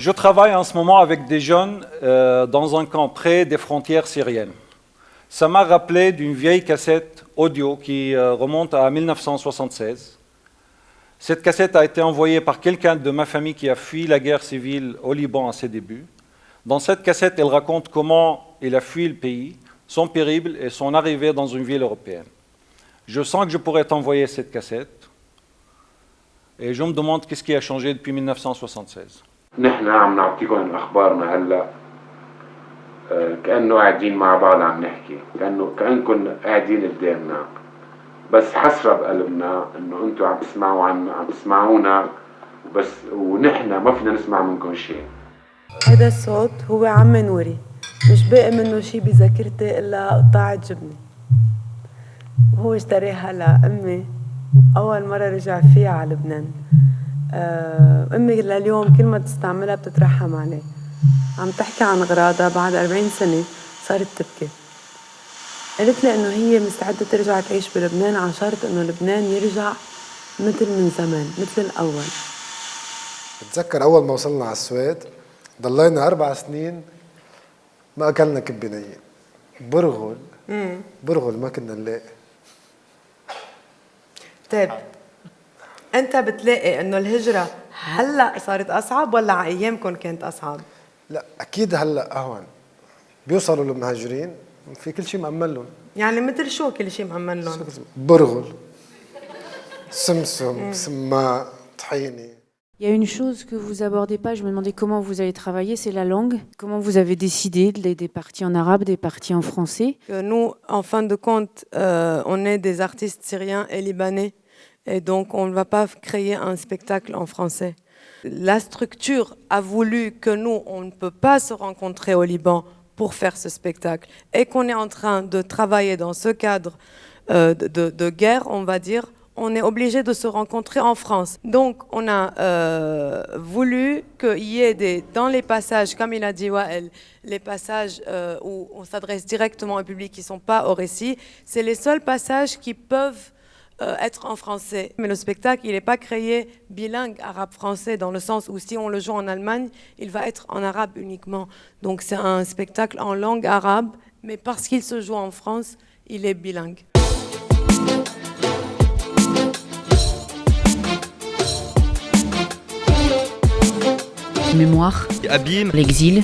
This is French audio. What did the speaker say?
Je travaille en ce moment avec des jeunes dans un camp près des frontières syriennes. Ça m'a rappelé d'une vieille cassette audio qui remonte à 1976. Cette cassette a été envoyée par quelqu'un de ma famille qui a fui la guerre civile au Liban à ses débuts. Dans cette cassette, elle raconte comment il a fui le pays, son périple et son arrivée dans une ville européenne. Je sens que je pourrais t'envoyer cette cassette et je me demande qu'est-ce qui a changé depuis 1976. نحن عم نعطيكم اخبارنا هلا كانه قاعدين مع بعض عم نحكي كانكم قاعدين قدامنا بس حسرة بقلبنا انه انتم عم تسمعونا بس ونحن ما فينا نسمع منكم شيء. هذا الصوت هو عمي نوري، مش باقي منه شيء بذاكرتي الا قطاعة جبنة. هو اشتريها لأمي أول مرة رجع فيها على لبنان. أمي لليوم كل ما تستعملها بتترحم عليه. عم تحكي عن غراضها بعد 40 سنة صارت تبكي. قالت لي إنه هي مستعدة ترجع تعيش بلبنان على شرط إنه لبنان يرجع مثل من زمان، مثل الأول. بتذكر أول ما وصلنا على السويد ضلينا 4 سنين ما أكلنا كبة نية. برغل ما كنا نلاقي. طيب أنت بتلاقي إنه الهجرة هلأ صارت أصعب ولا على أيامكم كانت أصعب؟ لا أكيد هلأ أهون. بيوصلوا المهاجرين في كل شيء مأمن لهم. يعني مثل شو كل شيء مأمن لهم؟ برغل، سمسم، سماء، طحينة. Il y a une chose que vous abordez pas, je me demandais comment vous allez travailler, c'est la langue. Comment vous avez décidé des parties en arabe, des parties en français? Nous, en fin de compte, on est des artistes syriens et libanais. Et donc, on ne va pas créer un spectacle en français. La structure a voulu que nous, on ne peut pas se rencontrer au Liban pour faire ce spectacle. Et qu'on est en train de travailler dans ce cadre de guerre, on va dire, on est obligé de se rencontrer en France. Donc, on a voulu qu'il y ait dans les passages, comme il a dit Wael, les passages où on s'adresse directement au public qui ne sont pas au récit, c'est les seuls passages qui peuvent être en français. Mais le spectacle, il n'est pas créé bilingue arabe-français dans le sens où si on le joue en Allemagne, il va être en arabe uniquement. Donc c'est un spectacle en langue arabe, mais parce qu'il se joue en France, il est bilingue. Mémoire, Abîme, l'exil,